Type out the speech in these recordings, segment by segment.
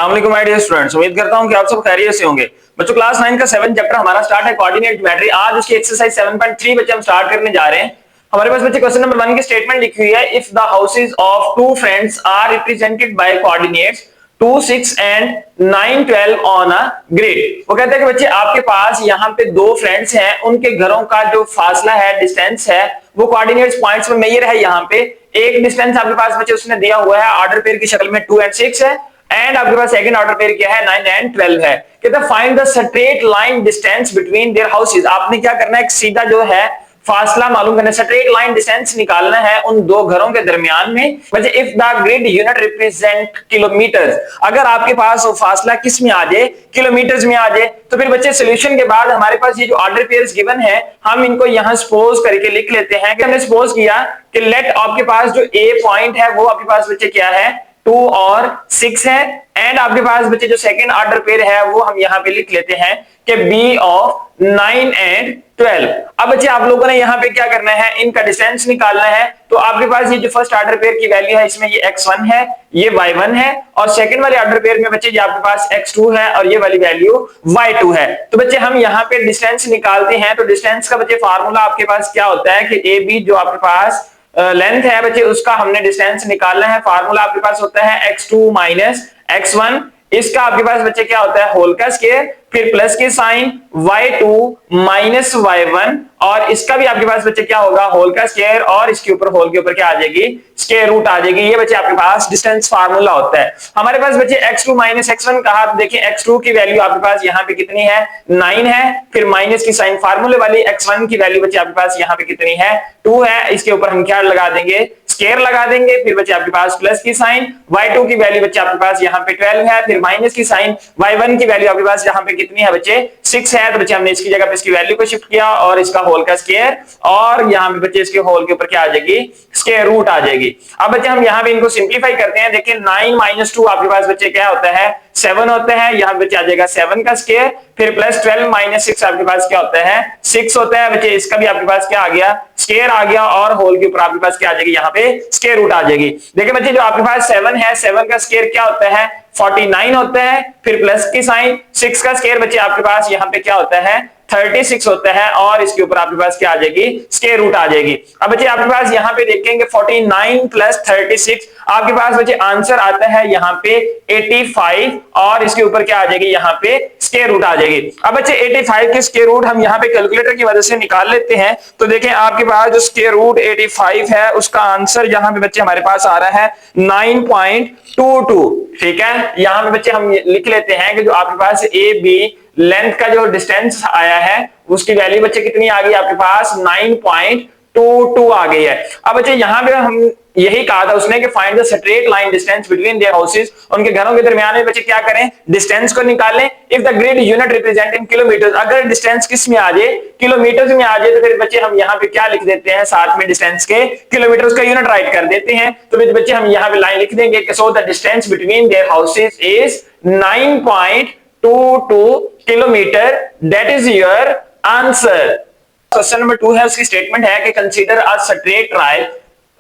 अस्सलाम वालेकुम my dear students, उम्मीद करता हूं कि आप सब खैरियत से होंगे। बच्चों क्लास 9 का 7 चैप्टर हमारा स्टार्ट है कोऑर्डिनेट ज्योमेट्री। आज उसकी एक्सरसाइज 7.3 बच्चे हम स्टार्ट करने जा रहे हैं। हमारे पास बच्चे क्वेश्चन नंबर 1 की स्टेटमेंट लिखी हुई है, if the houses of two friends are represented by coordinates 2, 6 and 9, 12 on a grid. वो कहते हैं कि बच्चे आपके पास यहाँ पे दो फ्रेंड्स हैं, उनके घरों का जो फासला है, डिस्टेंस है, वो कोऑर्डिनेट्स पॉइंट्स में मेजर है। यहाँ पे एक डिस्टेंस आपके पास बच्चे उसने दिया हुआ है ऑर्डर पेयर की शक्ल में 2 एंड 6 है, एंड आपके पास सेकंड ऑर्डर पेयर क्या है 9 एंड 12 है। कहता है find the straight line distance between their houses. आपने क्या करना है, एक सीधा जो है फासला मालूम करना है, स्ट्रेट लाइन डिस्टेंस निकालना है उन दो घरों के दरमियान में। वैसे if the grid unit represent kilometres, अगर आपके पास वो फासला किस में आ जाए, किलोमीटर्स में आ जाए, तो फिर बच्चे सोल्यूशन के बाद हमारे पास ये जो ऑर्डर पेयर्स गिवन है, हम इनको यहां सपोज करके लिख लेते हैं कि हमने सपोज किया कि लेट आपके पास जो ए पॉइंट है वो आपके पास बच्चे क्या है 2 और 6 है, एंड आपके पास बच्चे जो सेकंड ऑर्डर पेयर है वो हम यहां पे लिख लेते हैं कि बी ऑफ 9 एंड 12। अब बच्चे आप लोगों ने यहाँ पे क्या करना है, इनका डिस्टेंस निकालना है। तो आपके पास ये जो फर्स्ट ऑर्डर पेयर की वैल्यू है, इसमें ये x1 है, ये y1 है, और सेकंड वाले ऑर्डर पेयर में बच्चे ये आपके पास x2 है और ये वाली वैल्यू y2 है। तो बच्चे हम यहाँ पे डिस्टेंस निकालते हैं। तो डिस्टेंस का बच्चे फार्मूला आपके पास क्या होता है कि ए बी जो आपके पास लेंथ है बच्चे, उसका हमने डिस्टेंस निकालना है। फार्मूला आपके पास होता है x2 माइनस x1, इसका आपके पास बच्चे क्या होता है होल का स्क्वायर, फिर प्लस के साइन y2 माइनस y1, और इसका भी आपके पास बच्चे क्या होगा होल का स्क्वायर, और इसके ऊपर होल के ऊपर क्या आ जाएगी स्क्वायर रूट आ जाएगी। ये बच्चे आपके पास डिस्टेंस फार्मूला होता है। हमारे पास बच्चे x2 माइनस x1 कहा, तो देखिए x2 की वैल्यू आपके पास यहाँ पे कितनी है 9 है, फिर माइनस की साइन फार्मूले वाली x1 की वैल्यू बच्चे आपके पास यहाँ पे कितनी है 2 है, इसके ऊपर हम क्या लगा देंगे स्क्वायर लगा देंगे, फिर बच्चे आपके पास प्लस की साइन y2 की वैल्यू बच्चे आपके पास यहाँ पे 12 है, फिर माइनस की साइन y1 की वैल्यू आपके पास यहाँ पे कितनी है बच्चे 6 है। तो बच्चे हमने इसकी जगह पे इसकी वैल्यू को शिफ्ट किया और इसका होल का स्क्वायर, और यहाँ पे बच्चे इसके होल के ऊपर क्या आ जाएगी स्क्वायर रूट आ जाएगी। अब बच्चे हम यहाँ पे इनको सिंप्लीफाई करते हैं। देखिए 9 माइनस 2 आपके पास बच्चे क्या होता है 7 होता है, यहाँ बच्चे आ जाएगा 7 का स्क्वायर, फिर प्लस 12 माइनस 6 आपके पास क्या होता है 6 होता है बच्चे, इसका भी आपके पास क्या आ गया स्क्वायर आ गया, और होल के ऊपर आपके पास क्या आ जाएगी यहाँ पे स्क्वायर रूट आ जाएगी। देखिए बच्चे जो आपके पास 7 है, 7 का स्क्वायर क्या होता है 49 होता है, फिर प्लस की साइन 6 का स्क्वायर बच्चे आपके पास यहाँ पे क्या होता है 36 होता है, और इसके ऊपर आपके पास क्या आ जाएगी स्क्वायर रूट आ जाएगी। अब बच्चे आपके पास यहाँ पे देखेंगे 49 प्लस 36 आपके पास बच्चे आंसर आता है यहाँ पे 85, और इसके ऊपर क्या आ जाएगी यहाँ पे स्क्वायर रूट आ जाएगी। अब बच्चे 85 के स्क्वायर रूट हम यहाँ पे कैलकुलेटर की मदद से निकाल लेते हैं। तो देखें आपके पास जो स्क्वायर रूट 85 है उसका आंसर यहाँ पे बच्चे हमारे पास आ रहा है 9.22। ठीक है, यहाँ पे बच्चे हम लिख लेते हैं कि जो आपके पास ए बी लेंथ का जो डिस्टेंस आया है उसकी वैल्यू बच्चे कितनी आ गई आपके पास 9.22 आ गई है। अब बच्चे यहाँ पे हम यही कहा था उसने कि find the straight line distance between their houses, उनके घरों के दरमियान में बच्चे क्या करें डिस्टेंस को निकालें। If the grid unit represent in kilometres, अगर डिस्टेंस किस में आ जाए किलोमीटर्स में आ जाए, तो फिर बच्चे हम यहाँ पे क्या लिख देते हैं साथ में डिस्टेंस के किलोमीटर्स का यूनिट राइट कर देते हैं। तो बच्चे हम यहाँ पे लाइन लिख देंगे कि so the distance between their houses is 9.22 kilometre, that is your answer. Question number 2 है, उसकी स्टेटमेंट है कि consider a straight trial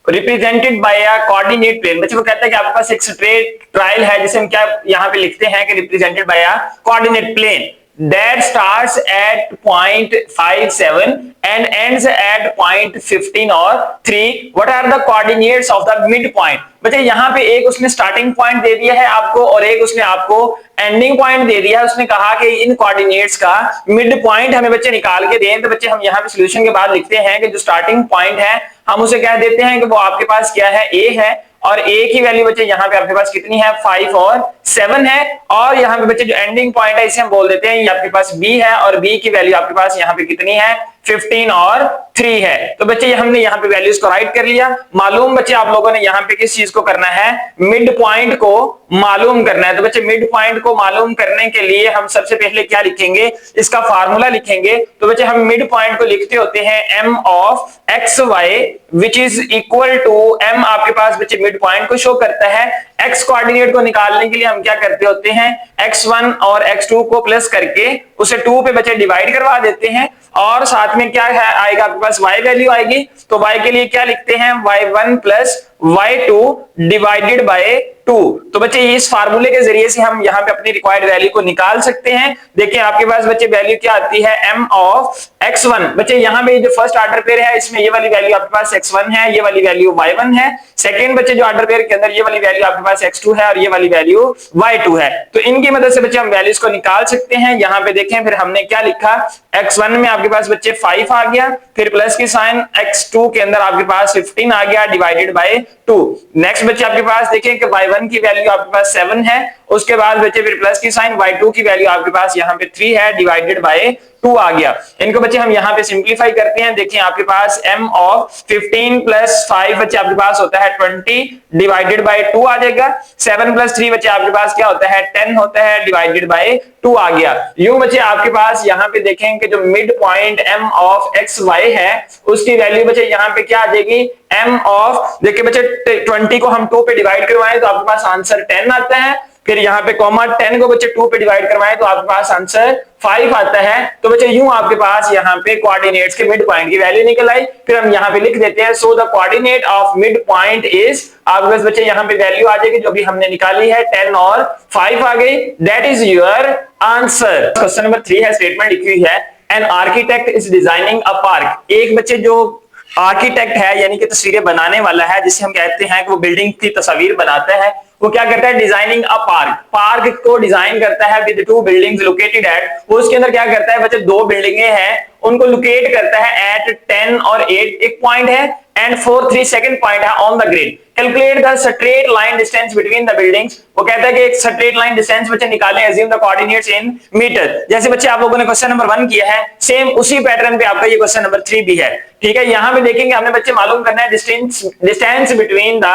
represented by a coordinate plane. बच्चों को कहता है कि आपके पास एक स्ट्रेट ट्रायल है जिसे हम क्या यहाँ पे लिखते हैं कि represented by a coordinate plane that starts at point 57 and ends at point 15 or 3. What are the coordinates of the midpoint? बच्चे यहाँ पे एक उसने स्टार्टिंग पॉइंट दे दिया है आपको और एक उसने आपको एंडिंग पॉइंट दे दिया है। उसने कहा कि इन कोऑर्डिनेट्स का मिड पॉइंट हमें बच्चे निकाल के दें। तो बच्चे हम यहाँ पे सॉल्यूशन के बाद लिखते हैं कि जो स्टार्टिंग पॉइंट है हम उसे कह देते हैं कि वो आपके पास क्या है ए है, और ए की वैल्यू बच्चे यहाँ पे आपके पास कितनी है 5 और 7 है, और यहाँ पे बच्चे जो एंडिंग पॉइंट है इसे हम बोल देते हैं ये आपके पास बी है, और बी की वैल्यू आपके पास यहाँ पे कितनी है 15 और 3 है। तो बच्चे हमने यहाँ पे वैल्यूज को राइट कर लिया। मालूम बच्चे आप लोगों ने यहाँ पे किस चीज को करना है मिड पॉइंट को मालूम करना है। तो बच्चे मिड पॉइंट को मालूम करने के लिए हम सबसे पहले क्या लिखेंगे इसका फार्मूला लिखेंगे। तो बच्चे हम मिड पॉइंट को लिखते होते हैं m of X Y which is equal to m आपके पास बच्चे मिड पॉइंट को शो करता है। x कोऑर्डिनेट को निकालने के लिए हम क्या करते होते हैं x1 और x2 को प्लस करके उसे 2 पे बच्चे डिवाइड करवा देते हैं, और साथ में क्या है आएगा आपके पास y वैल्यू आएगी। तो y के लिए क्या लिखते हैं y1 plus y2 divided by 2। तो बच्चे इस फार्मूले के जरिए से हम यहाँ पे अपनी रिक्वायर्ड वैल्यू को निकाल सकते हैं। देखिए आपके पास बच्चे वैल्यू क्या आती है, m ऑफ x1। बच्चे यहाँ पे जो फर्स्ट ऑर्डर पेयर है इसमें ये वाली वैल्यू आपके पास x1 है, ये वाली वैल्यू y1 है। सेकंड बच्चे जो ऑर्डर पेयर के अंदर ये वाली वैल्यू आपके पास x2 है और ये वाली वैल्यू y2 है। तो इनकी मदद से बच्चे हम वैल्यूज को निकाल सकते हैं। यहाँ पे देखें फिर हमने क्या लिखा, x1 में आपके पास बच्चे 5 आ गया, फिर प्लस की साइन, x2 के अंदर आपके पास 15 आ गया डिवाइडेड बाय 2। नेक्स्ट बच्चे आपके पास देखें कि y1 की वैल्यू आपके पास 7 है, उसके बाद बच्चे फिर प्लस की साइन, y2 की वैल्यू आपके पास यहाँ पे 3 है डिवाइडेड बाय 2 आ गया। इनको बच्चे हम यहाँ पे सिंप्लीफाई करते हैं। देखिए आपके पास m ऑफ 15 प्लस 5 बच्चे आपके पास होता है 20 डिवाइडेड बाय 2 आ जाएगा। 7 प्लस 3 बच्चे आपके पास क्या होता है 10 होता है डिवाइडेड बाय 2 आ गया। यूं बच्चे आपके पास यहाँ पे देखें कि जो mid point m of xy है उसकी वैल्यू बच्चे यहाँ पे क्या आ जाएगी, m ऑफ, देखिए बच्चे 20 को हम 2 पे डिवाइड करवाएं तो आपके पास आंसर 10 आता है। फिर यहाँ पे कॉमा 10 को बच्चे 2 पे डिवाइड करवाएं तो आपके पास आंसर 5 आता है। तो बच्चे यूं आपके पास यहाँ पे कोऑर्डिनेट्स के मिड पॉइंट की वैल्यू निकल आई। फिर हम यहाँ पे लिख देते हैं so the coordinate of mid point is, आपके पास बच्चे यहाँ पे वैल्यू आ जाएगी जो भी हमने निकाली है 10 और 5 आ गई। That is your answer. Question number 3 है, स्टेटमेंट लिखी हुई है an architect is designing a park. एक बच्चे जो आर्किटेक्ट है यानी कि तस्वीरें बनाने वाला है, जिसे हम कहते हैं कि वो बिल्डिंग की तस्वीर बनाता है, वो क्या करता है, डिजाइनिंग अ पार्क, पार्क को डिजाइन करता है विद 2 बिल्डिंग्स लोकेटेड एट, वो उसके अंदर क्या करता है बच्चे 2 बिल्डिंगें हैं उनको लोकेट करता है एट 10 और 8 एक पॉइंट है एंड 4 3 सेकंड पॉइंट है on the grid. Calculate the straight line distance between the buildings. वो कहता है कि एक स्ट्रेट लाइन डिस्टेंस बच्चे निकालें, assume the coordinates in metre. जैसे बच्चे आप लोगों ने क्वेश्चन नंबर 1 किया है, सेम उसी पैटर्न पे आपका ये क्वेश्चन नंबर 3 भी है। ठीक है, यहां पे देखेंगे हमने बच्चे मालूम करना है डिस्टेंस बिटवीन द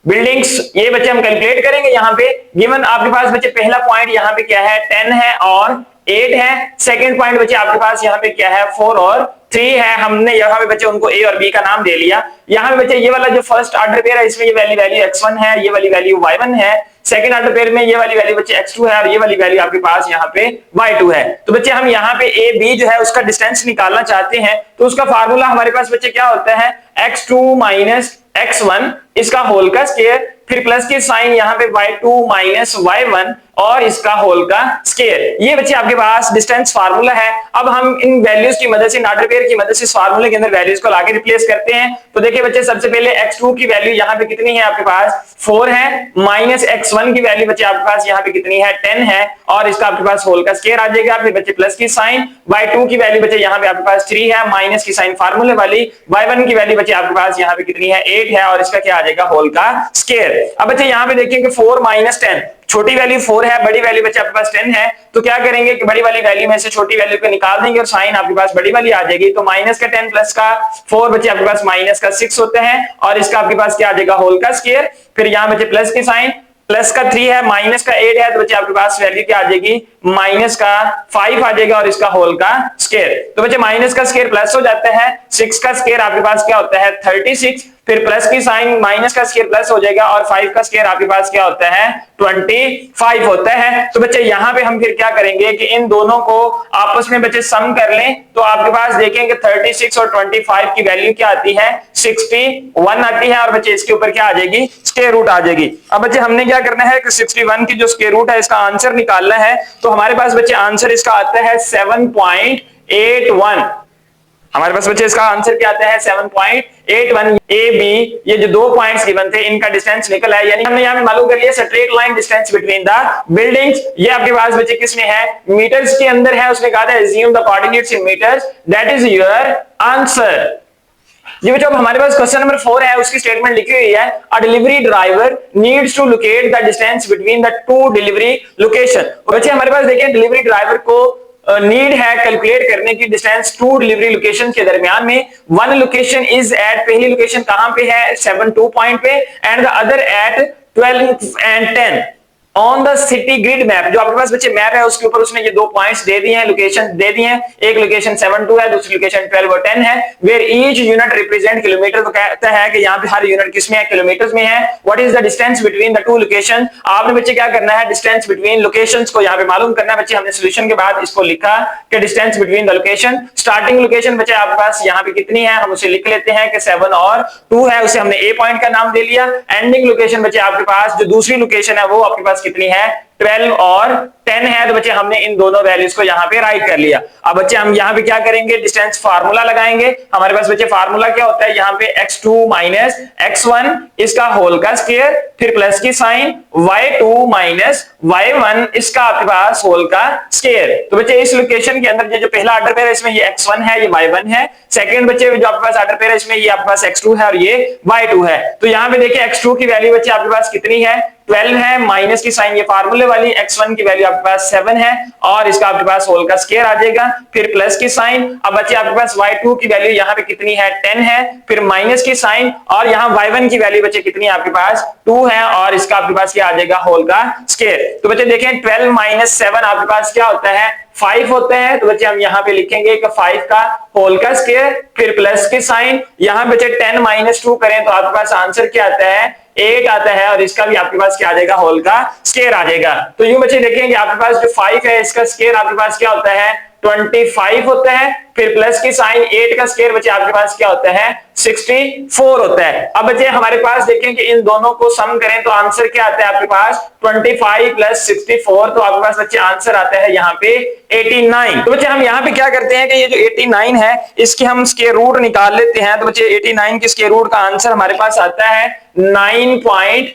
बिल्डिंग्स, ये बच्चे हम कैलकुलेट करेंगे। यहाँ पे गिवन आपके पास बच्चे पहला पॉइंट यहाँ पे क्या है 10 है और 8 है, सेकंड पॉइंट बच्चे आपके पास यहाँ पे क्या है 4 और 3 है। हमने यहाँ पे बच्चे उनको ए और बी का नाम दे लिया। यहाँ पे बच्चे ये वाला जो फर्स्ट ऑर्डर पेयर है इसमें ये वैल्यू x1 है, ये वाली वैल्यू y1 है। सेकंड ऑर्डर पेयर में ये वाली वैल्यू बच्चे x2 है और ये वाली वैल्यू आपके पास यहाँ पे y2 है। तो बच्चे हम यहाँ पे a b जो है उसका डिस्टेंस निकालना चाहते हैं, तो उसका फार्मूला हमारे पास बच्चे क्या होता है x2 माइनस x1 इसका होल का स्क्वायर, फिर प्लस के साइन यहाँ पे y2 माइनस y1 और इसका होल का स्क्वायर। ये बच्चे आपके पास डिस्टेंस फार्मूला है। अब हम इन वैल्यूज की मदद से, ऑर्डर पेयर की मदद से इस फार्मूले के अंदर वैल्यूज को लाके रिप्लेस करते हैं। तो देखिए बच्चे सबसे पहले x2 की वैल्यू यहाँ पे कितनी है आपके पास 4 है, माइनस x1 की वैल्यू बच्चे आपके पास यहाँ पे कितनी है 10 है और इसका आपके पास होल का स्क्वायर आ जाएगा। फिर बच्चे प्लस की साइन, y2 की वैल्यू बच्चे यहाँ पे आपके पास 3 है, माइनस की साइन फार्मूले वाली, y1 की वैल्यू बच्चे आपके पास यहाँ पे कितनी है 8 है और इसका क्या आ जाएगा होल का स्क्वायर। अब बच्चे यहाँ पे देखेंगे 4 माइनस 10, छोटी वैल्यू 4 है, बड़ी वैल्यू बच्चे आपके पास 10 है, तो क्या करेंगे कि बड़ी वाली वैल्यू में से छोटी वैल्यू को निकाल देंगे और साइन आपके पास बड़ी वाली आ जाएगी। तो माइनस का 10 प्लस का 4 बच्चे आपके पास माइनस का 6 होते हैं और इसका आपके पास क्या आ जाएगा होल का स्क्वायर। फिर यहाँ बच्चे प्लस की साइन, प्लस का 3 है, माइनस का 8 है, तो बच्चे आपके पास वैल्यू क्या आ जाएगी माइनस का 5 आ जाएगा और इसका होल का स्क्वायर। तो बच्चे माइनस का स्क्वायर प्लस हो जाता है, 6 का स्क्वायर आपके पास क्या होता है 36, फिर प्लस की साइन, माइनस का स्क्वायर प्लस हो जाएगा और 5 का स्क्वायर आपके पास क्या होता है 25 होता है। तो बच्चे यहाँ पे हम फिर क्या करेंगे कि इन दोनों को आपस में बच्चे सम कर लें, तो आपके पास देखेंगे 36 और 25 की वैल्यू क्या आती है 61 आती है और बच्चे इसके ऊपर क्या आ जाएगी स्क्वायर रूट आ जाएगी। अब बच्चे हमने क्या करना है कि 61 की जो स्क्वायर रूट है इसका आंसर निकालना है। तो हमारे पास बच्चे आंसर इसका आता है 7.81। हमारे पास बच्चे इसका आंसर क्या आता है 7.81। ए बी ये जो 2 पॉइंट्स गिवन थे इनका डिस्टेंस निकला है, यानी हमने यहाँ पे मालूम कर लिया straight line distance between the buildings. ये आपके पास बच्चे किसमें है मीटर्स के अंदर है, उसने कहा था assume the coordinates in meters, that is your answer। ये बच्चों अब हमारे पास क्वेश्चन नंबर 4 है, उसकी स्टेटमेंट लिखी हुई है a delivery driver needs to locate the distance between the 2 delivery location. बच्चे हमारे पास देखिए डिलीवरी ड्राइवर को नीड है कैलकुलेट करने की डिस्टेंस 2 डिलीवरी लोकेशन के दरमियान में। वन लोकेशन इज एट, पहली लोकेशन कहां पे है 7 2 पॉइंट पे and the other at 12 and 10। On the city grid map, जो आपके पास बच्चे मैप है उसके ऊपर उसने ये दो पॉइंट्स दे दिए हैं, लोकेशन दे दिए हैं, एक लोकेशन 7 2 है, दूसरी लोकेशन 12 और 10 है, where each unit represent kilometre. तो कहता है कि यहाँ पे हर यूनिट किसमें है, किलोमीटर्स में है। What is the distance between the two location, आपने बच्चे क्या करना है, डिस्टेंस बिटवीन लोकेशंस को यहाँ पे मालूम करना है। बच्चे हमने सॉल्यूशन के बाद इसको लिखा कि distance between the location, starting location बच्चे आपके पास यहाँ पे कितनी है, हम उसे लिख लेते हैं कि 7 और 2 है, उसे हमने ए पॉइंट का नाम दे लिया। एंडिंग लोकेशन बच्चे आपके पास जो दूसरी लोकेशन है वो आपके पास कितनी है, 12 और 10 है। तो बच्चे हमने इन दोनों वैल्यूज को यहाँ पे राइट कर लिया। अब बच्चे हम यहाँ पे क्या करेंगे, डिस्टेंस फार्मूला लगाएंगे। हमारे पास बच्चे फार्मूला क्या होता है, यहाँ पे x2 माइनस x1 इसका होल का स्क्वायर, फिर प्लस की साइन, y2 माइनस y1 इसका आपके पास होल का स्क्वायर। तो बच्चे इस लोकेशन के अंदर जो पहला ऑर्डर पेयर है इसमें ये x1 है, ये y1 है। सेकंड बच्चे जो आपके पास ऑर्डर पेयर है इसमें ये आपके पास x2 है और ये y2 है। तो यहाँ पे देखिए x2 की वैल्यू बच्चे आपके पास कितनी है, 12 है, माइनस की साइन ये फार्मूले वाली, x1 की वैल्यू आपके पास 7 है और इसका आपके पास होल का स्क्वायर आ जाएगा, फिर प्लस की साइन। अब बच्चे आपके पास y2 की वैल्यू यहाँ पे कितनी है, 10 है, फिर माइनस की साइन और यहाँ y1 की वैल्यू बच्चे कितनी है आपके पास, 2 है और इसका आपके पास क्या आ जाएगा, होल का स्क्वायर। तो बच्चे देखें 12 माइनस 7 आपके पास क्या होता है, 5 होते हैं। तो बच्चे हम यहाँ पे लिखेंगे कि 5 का होल का स्क्वायर, फिर प्लस की साइन, यहाँ बच्चे 10 माइनस 2 करें तो आपके पास आंसर क्या आता है, 8 आता है और इसका भी आपके पास क्या आ जाएगा, होल का स्क्वायर आ जाएगा। तो यूं बच्चे देखेंगे आपके पास जो 5 है इसका स्क्वायर आपके पास क्या होता है, 25 होता है, फिर प्लस की साइन 8 का स्क्वायर बच्चे आपके पास क्या होता है, 64 होता है। अब बच्चे हमारे पास देखें कि इन दोनों को सम करें तो आंसर क्या आता है आपके पास, 25 प्लस 64, तो आपके पास बच्चे आंसर आता है यहाँ पे 89। तो बच्चे हम यहाँ पे क्या करते हैं कि ये जो 89 है इसकी हम स्क्वायर रूट निकाल लेते हैं। तो बच्चे 89 के स्क्वायर रूट का आंसर हमारे पास आता है 9.43।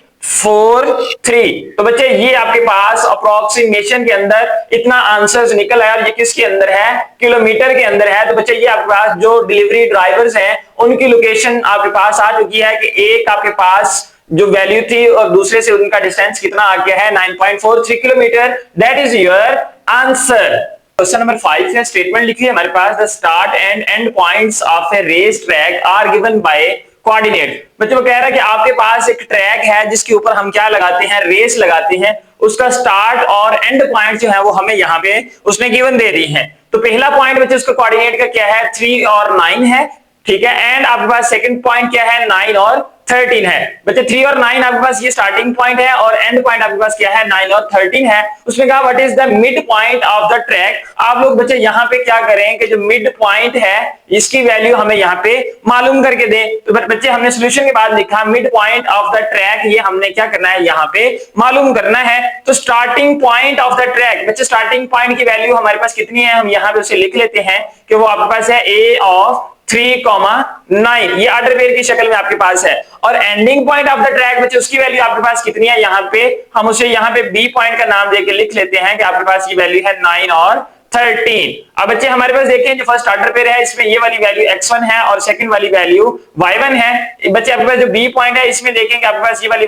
तो बच्चे ये आपके पास अप्रोक्सीमेशन के अंदर इतना आंसर्स निकल आया और ये किसके अंदर है, किलोमीटर के अंदर है। तो बच्चे ये आपके पास जो डिलीवरी ड्राइवर्स हैं उनकी लोकेशन आपके पास आ चुकी है कि एक आपके पास जो वैल्यू थी और दूसरे से उनका डिस्टेंस कितना आ गया है, 9.43 kilometre. That is your answer. Question number 5 है, स्टेटमेंट लिखी है हमारे पास, the start and end points of a race track are given by coordinate. बच्चों वो कह रहा है कि आपके पास एक ट्रैक है जिसके ऊपर हम क्या लगाते हैं, रेस लगाते हैं, उसका स्टार्ट और एंड पॉइंट जो है वो हमें यहाँ पे उसने गिवन दे दी है। तो पहला पॉइंट बच्चे उसका कोऑर्डिनेट का क्या है, 3 और 9 है, ठीक है। एंड आपके पास सेकंड पॉइंट क्या है, 9 और 13 है। बच्चे 3 और 9 आपके पास ये स्टार्टिंग पॉइंट है और एंड पॉइंट आपके पास क्या है, 9 और 13 है। उसमें कहा what is the mid point of the track. आप लोग बच्चे यहाँ पे क्या करें कि जो मिड पॉइंट है इसकी वैल्यू हमें यहाँ पे मालूम करके दें। तो बच्चे हमने सॉल्यूशन के बाद लिखा mid point of the track, ये हमने क्या करना है, यहाँ पे मालूम करना है। तो starting point of the track, बच्चे स्टार्टिंग पॉइंट की वैल्यू हमारे पास कितनी है, हम यहाँ पे उसे लिख लेते हैं कि वो आपके पास है a ऑफ 3,9, ये ऑर्डर पेयर की शक्ल में आपके पास है। और ending point of the track बच्चे उसकी वैल्यू आपके पास कितनी है, यहाँ पे हम उसे यहाँ पे बी पॉइंट का नाम देके लिख लेते हैं कि आपके पास ये वैल्यू है 9 और 13। अब बच्चे हमारे पास देखें जो फर्स्ट ऑर्डर पेयर है इसमें ये वाली वैल्यू x1 है और सेकंड वाली वैल्यू y1 है। बच्चे आपके पास जो b पॉइंट है इसमें देखेंगे आपके पास ये वाली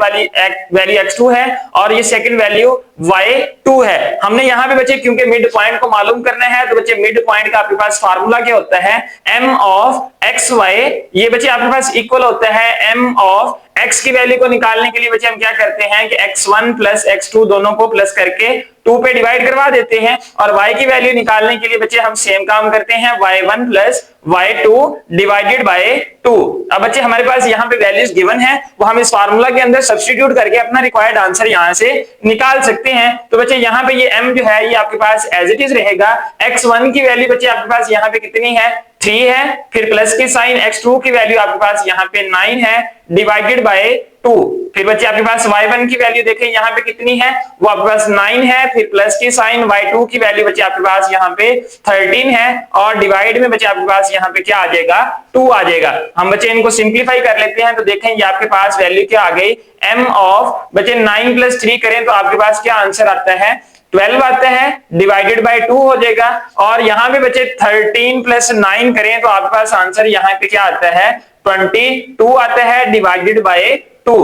वैल्यू x2 है और ये सेकंड वैल्यू y2 है। हमने यहाँ पे बच्चे क्योंकि मिड पॉइंट को मालूम करना है तो बच्चे मिड पॉइंट का आपके पास फार्मूला क्या होता है, m ऑफ xy, ये बच्चे आपके पास इक्वल होता है m ऑफ x की वैल्यू को निकालने के लिए बच्चे हम क्या करते हैं कि x1 प्लस x2 दोनों को प्लस करके 2 पे डिवाइड करवा देते हैं और y की वैल्यू निकालने के लिए बच्चे हम सेम काम करते हैं, y1 plus y2 divided by 2। अब बच्चे हमारे पास यहाँ पे वैल्यूज गिवन है वो हम इस फार्मूला के अंदर सब्स्टिट्यूट करके अपना रिक्वायर्ड आंसर यहाँ से निकाल सकते हैं। तो बच्चे यहाँ पे ये m जो है ये आपके पास एज इट इज रहेगा। x1 की वैल्यू बच्चे आपके पास यहाँ पे कितनी है, 3 है, फिर प्लस की साइन x2 की वैल्यू आपके पास यहाँ पे 9 है डिवाइडेड बाय 2। फिर बच्चे आपके पास y1 की वैल्यू देखें यहाँ पे कितनी है, वो आपके पास 9 है, फिर प्लस की साइन y2 की वैल्यू बच्चे आपके पास यहाँ पे 13 है और डिवाइड में बच्चे आपके पास यहाँ पे क्या आ जाएगा, 2 आ जाएगा। हम बच्चे इनको सिंप्लीफाई कर लेते हैं तो देखें ये आपके पास वैल्यू क्या आ गई, m ऑफ बच्चे 9 प्लस 3 करें तो आपके पास क्या आंसर आता है, 12 आता है डिवाइडेड बाय 2 हो जाएगा। और यहाँ पे बच्चे 13 प्लस 9 करें तो आपके पास आंसर यहाँ पे क्या आता है, 22 आता है डिवाइडेड बाय 2।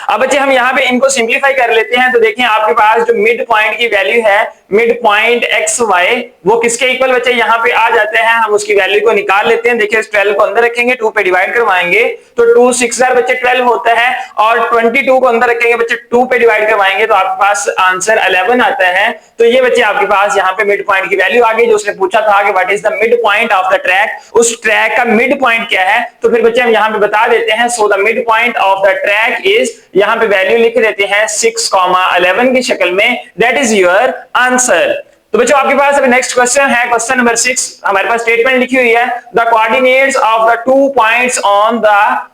अब बच्चे हम यहाँ पे इनको सिंप्लीफाई कर लेते हैं, तो देखिए आपके पास जो मिड पॉइंट की वैल्यू है, मिड पॉइंट एक्स वाई, वो किसके इक्वल बच्चे यहाँ पे आ जाते हैं, हम उसकी वैल्यू को निकाल लेते हैं। देखिए इस 12 को अंदर रखेंगे, 2 पे डिवाइड करवाएंगे तो 2 6 बच्चे 12 होता है, और 22 को अंदर रखेंगे बच्चे 2 पे डिवाइड करवाएंगे तो आपके पास आंसर 11 आता है। तो ये बच्चे आपके पास यहाँ पे मिड पॉइंट की वैल्यू आ गई। जो उसने पूछा था कि what is the mid point of the track, उस ट्रैक का मिड पॉइंट क्या है, तो फिर बच्चे हम यहाँ पे बता देते हैं। So the mid point of the track is, यहाँ पे वैल्यू लिख देते हैं 6,11 की शक्ल में, दैट इज योर आंसर। तो बच्चों आपके पास अभी नेक्स्ट क्वेश्चन है, क्वेश्चन नंबर 6। हमारे पास स्टेटमेंट लिखी हुई है, the coordinates of the 2 points on the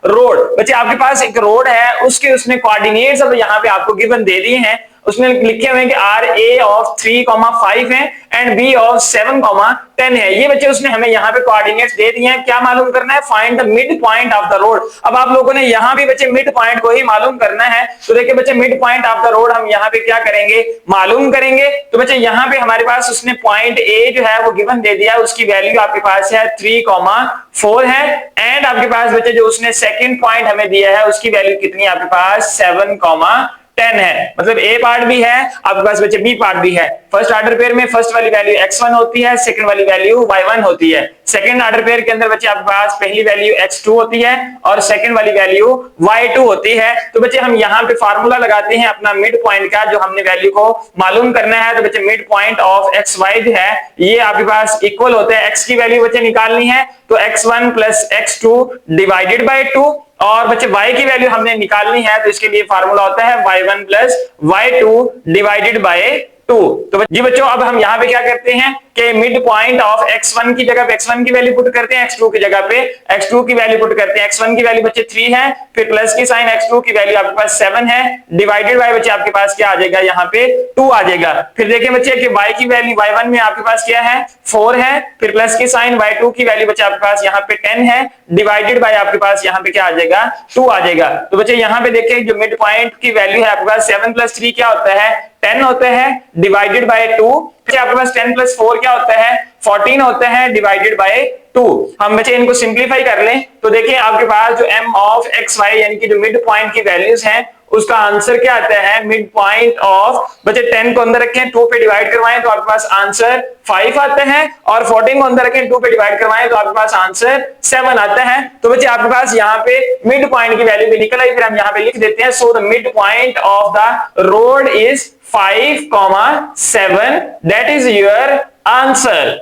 road. बच्चे आपके पास एक रोड है, उसके उसने कोऑर्डिनेट्स अब यहाँ पे आपको गिवन दे दिए हैं। उसमें लिखे हुए हैं कि आर ए ऑफ 3,5 है एंड बी ऑफ 7,10 है। ये बच्चे उसने हमें यहाँ पे कोऑर्डिनेट्स दे दिए हैं। क्या मालूम करना है? Find the mid point of the road. अब आप लोगों ने यहाँ भी बच्चे मिड पॉइंट को ही मालूम करना है। तो देखिए बच्चे mid point of the road हम यहाँ पे क्या करेंगे, मालूम करेंगे। तो बच्चे यहाँ पे हमारे पास उसने पॉइंट ए जो है वो गिवन दे दिया, उसकी वैल्यू आपके पास है 3,4 है, एंड आपके पास बच्चे जो उसने सेकंड पॉइंट हमें दिया है उसकी वैल्यू कितनी है आपके पास, 7,10 है। मतलब ए पार्ट भी है आपके पास बच्चे, बी पार्ट भी है। फर्स्ट ऑर्डर पेयर में फर्स्ट वाली वैल्यू x1 होती है, सेकंड वाली वैल्यू y1 होती है। सेकंड ऑर्डर पेयर के अंदर बच्चे आपके पास पहली वैल्यू x2 होती है और सेकंड वाली वैल्यू y2 होती है। तो बच्चे हम यहाँ पे फार्मूला लगाते हैं अपना मिड पॉइंट का, जो हमने वैल्यू को मालूम करना है। तो बच्चे मिड पॉइंट ऑफ xy जो है ये आपके पास इक्वल होते हैं, x की वैल्यू बच्चे निकालनी है तो x1 plus x2 divided by 2, और बच्चे y की वैल्यू हमने निकालनी है तो इसके लिए फार्मूला होता है y1 plus y2 divided by 2। तो जी बच्चों अब हम यहाँ पे क्या करते हैं कि मिड पॉइंट ऑफ x1 की जगह पे x1 की वैल्यू पुट करते हैं, x2 की जगह पे x2 की वैल्यू पुट करते हैं। x1 की वैल्यू बच्चे 3 है, फिर प्लस की साइन, x2 की वैल्यू आपके पास 7 है, डिवाइडेड बाय बच्चे आपके पास क्या आ जाएगा, यहाँ पे 2 आ जाएगा। फिर देखिए बच्चे कि y की वैल्यू y1 में आपके पास क्या है, 4 है, फिर प्लस की साइन, y2 की वैल्यू बच्चे आपके पास यहाँ पे 10 है, डिवाइडेड बाय आपके पास यहाँ पे क्या आ जाएगा, 2 आ जाएगा। तो बच्चे यहाँ पे देखिए जो मिड पॉइंट की वैल्यू है आपके पास 7 प्लस 3 क्या होता है, 10 होता है, डिवाइडेड बाय 2। आपके पास 10 प्लस 4 क्या होता है, 14 होता है, डिवाइडेड बाय 2। हम बच्चे इनको सिंप्लीफाई कर लें तो देखिए आपके पास जो m ऑफ x y यानी कि जो मिड पॉइंट की वैल्यूज हैं उसका आंसर क्या आता है, मिड पॉइंट ऑफ बच्चे 10 को अंदर रखें 2 पे डिवाइड करवाएं तो आपके पास आंसर 5 आता है, और 14 को अंदर रखें 2 पे डिवाइड करवाएं तो आपके पास आंसर 7 आता है। तो बच्चे आपके पास यहाँ पे मिड पॉइंट की वैल्यू भी निकल आई, फिर हम यहाँ पे लिख देते हैं so the mid point of the road is 5,7, that is your answer.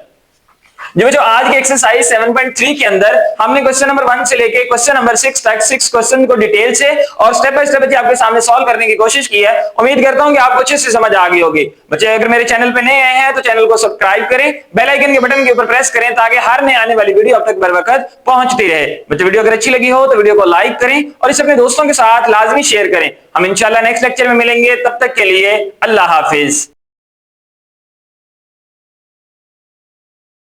जो आज के एक्सरसाइज 7.3 के अंदर हमने क्वेश्चन नंबर 1 से लेके क्वेश्चन नंबर 6 तक 6 क्वेश्चन को डिटेल से और स्टेप बाय स्टेप आपके सामने सॉल्व करने की कोशिश की है। उम्मीद करता हूं कि आपको अच्छे से समझ आ गई होगी। बच्चे अगर मेरे चैनल पे नए आए हैं तो चैनल को सब्सक्राइब करें, बेल आइकन के बटन के ऊपर प्रेस करें ताकि हर नए आने वाली वीडियो अब तक बर वक्त पहुंचती रहे। बच्चे वीडियो अगर अच्छी लगी हो तो वीडियो को लाइक करें और इसे अपने दोस्तों के साथ लाजमी शेयर करें। हम इंशाल्लाह नेक्स्ट लेक्चर में मिलेंगे, तब तक के लिए अल्लाह हाफिज।